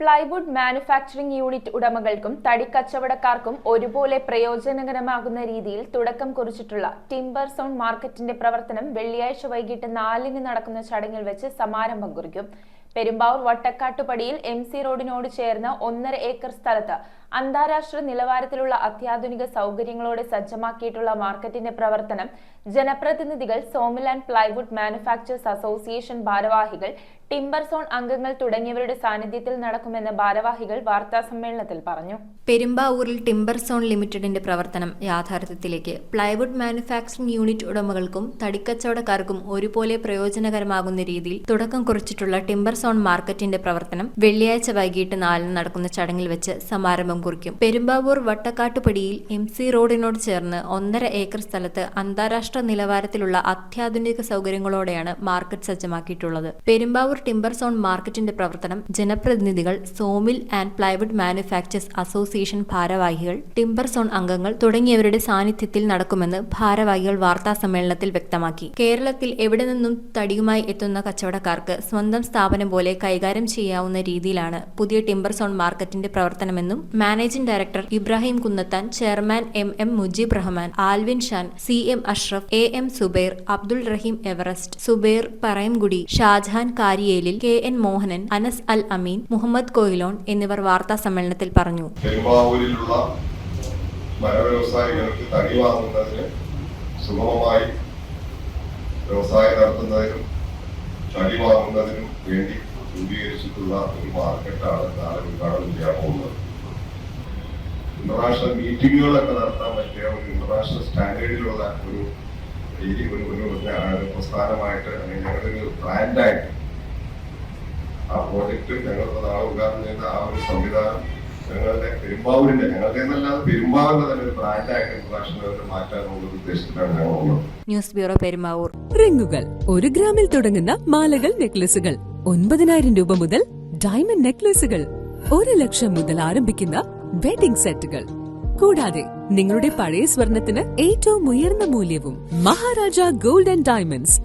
Plywood manufacturing unit ഉടമകൾക്കും തടിക്കച്ചവടക്കാർക്കും ഒരുപോലെ പ്രയോജനകരമാകുന്ന രീതിയിൽ തുടക്കം കുറിച്ചിട്ടുള്ള ടിംബർ സോൺ മാർക്കറ്റിന്റെ പ്രവർത്തനം വെള്ളിയാഴ്ച വൈകിട്ട് 4-ന് നടക്കുന്ന ചടങ്ങിൽ വെച്ച് സമാരംഭം കുറിക്കും. പെരുമ്പാവൂർ വട്ടക്കാട്ടുപടിയിൽ എംസി റോഡിനോട് ചേർന്ന് 1.5 ഏക്കർ സ്ഥലത്ത് അന്താരാഷ്ട്ര നിലവാരത്തിലുള്ള അത്യാധുനിക സൗകര്യങ്ങളോടെ സജ്ജമാക്കിയിട്ടുള്ള മാർക്കറ്റിന്റെ പ്രവർത്തനം ജനപ്രതിനിധികൾ, സോമിൽ ആൻഡ് പ്ലൈവുഡ് മാനുഫാക്ചേഴ്സ് അസോസിയേഷൻ ഭാരവാഹികൾ, ടിംബർ സോൺ അംഗങ്ങൾ തുടങ്ങിയവരുടെ സാന്നിധ്യത്തിൽ നടക്കുമെന്ന് ഭാരവാഹികൾ വാർത്താസമ്മേളനത്തിൽ പറഞ്ഞു. പെരുമ്പാവൂരിൽ ടിംബർ സോൺ ലിമിറ്റഡിന്റെ പ്രവർത്തനം യാഥാർത്ഥ്യത്തിലേക്ക്. പ്ലൈവുഡ് മാനുഫാക്ചറിംഗ് യൂണിറ്റ് ഉടമകൾക്കും തടിക്കച്ചവടക്കാർക്കും ഒരുപോലെ പ്രയോജനകരമാകുന്ന രീതിയിൽ തുടക്കം കുറിച്ചിട്ടുള്ള ടിംബർ സോൺ മാർക്കറ്റിന്റെ പ്രവർത്തനം വെള്ളിയാഴ്ച വൈകിട്ട് 4-ന് നടക്കുന്ന ചടങ്ങിൽ വെച്ച് സമാരംഭം കുറിക്കും. പെരുമ്പാവൂർ വട്ടക്കാട്ടുപടിയിൽ എംസി റോഡിനോട് ചേർന്ന് 1.5 ഏക്കർ സ്ഥലത്ത് അന്താരാഷ്ട്ര നിലവാരത്തിലുള്ള അത്യാധുനിക സൗകര്യങ്ങളോടെയാണ് മാർക്കറ്റ് സജ്ജമാക്കിയിട്ടുള്ളത്. പെരുമ്പാവൂർ ടിംബർ സോൺ മാർക്കറ്റിന്റെ പ്രവർത്തനം ജനപ്രതിനിധികൾ, സോമിൽ ആൻഡ് പ്ലൈവുഡ് മാനുഫാക്ചേഴ്സ് അസോസിയേഷൻ ഭാരവാഹികൾ, ടിംബർ സോൺ അംഗങ്ങൾ തുടങ്ങിയവരുടെ സാന്നിധ്യത്തിൽ നടക്കുമെന്ന് ഭാരവാഹികൾ വാർത്താസമ്മേളനത്തിൽ വ്യക്തമാക്കി. കേരളത്തിൽ എവിടെ നിന്നും തടിയുമായി എത്തുന്ന കച്ചവടക്കാർക്ക് സ്വന്തം സ്ഥാപനം പോലെ കൈകാര്യം ചെയ്യാവുന്ന രീതിയിലാണ് പുതിയ ടിംബർ സോൺ മാർക്കറ്റിന്റെ പ്രവർത്തനമെന്നും managing director Ibrahim Kunnathan, chairman M Mujeeb Rahman, Alvin Shan, CM Ashraf, AM Zubair, Abdul Raheem Everest, Zubair Parayamkudi, Shajahan Kariyelil, KN Mohanan, Anas Al Ameen, Muhammad Koilon എന്നിവർ വാർത്താ സമ്മേളനത്തിൽ പറഞ്ഞു. പെരുമ്പാവൂരിലുള്ള മരവ്യവസായികൾക്ക് തടി വാങ്ങുന്നതിന്, സുഗമമായി വ്യവസായം നടത്തുന്നതിനും തടി വാങ്ങുന്നതിനും വേണ്ടി രൂപീകരിച്ചിട്ടുള്ള ഒരു മാർക്കറ്റാണ് നാളെ ഉദ്ഘാടനം ചെയ്യാൻ പോകുന്നത്. ഇന്റർനാഷണൽ മീറ്റിങ്ങുകളൊക്കെ നടത്താൻ പറ്റിയ ഒരു ഇന്റർനാഷണൽ സ്റ്റാൻഡേർഡിലുള്ള ഒരു പ്രസ്ഥാനമായിട്ട്, അല്ലെങ്കിൽ ഞങ്ങളുടെ ഒരു ബ്രാൻഡായിട്ട് ആ പ്രോജക്റ്റ് ഞങ്ങൾക്ക് നാളെ ഉദ്ഘാടനം ചെയ്യുന്ന ആ ഒരു സംവിധാനം ഞങ്ങളുടെ പെരുമ്പാവൂരിന്റെ, ഞങ്ങളുടെ എന്നല്ലാതെ പെരുമ്പാവൂരിന്റെ തന്നെ ഒരു ബ്രാൻഡായിട്ട് ഇന്റർനാഷണൽ ലെവലിൽ മാറ്റാനുള്ള ഉദ്ദേശത്തിലാണ് ഞങ്ങൾ ഉള്ളത്. News bureau, Perumbavoor. റിങ്ങുകൾ 1 ഗ്രാമിൽ തുടങ്ങുന്ന മാലകൾ, നെക്ലസുകൾ 9,000 രൂപ മുതൽ ഡയമണ്ട് നെക്ലസുകൾ 1 ലക്ഷം മുതൽ ആരംഭിക്കുന്ന വെഡിംഗ് സെറ്റുകൾ, കൂടാതെ നിങ്ങളുടെ പഴയ സ്വർണത്തിന് ഏറ്റവും ഉയർന്ന മൂല്യവും. Maharaja gold and diamonds,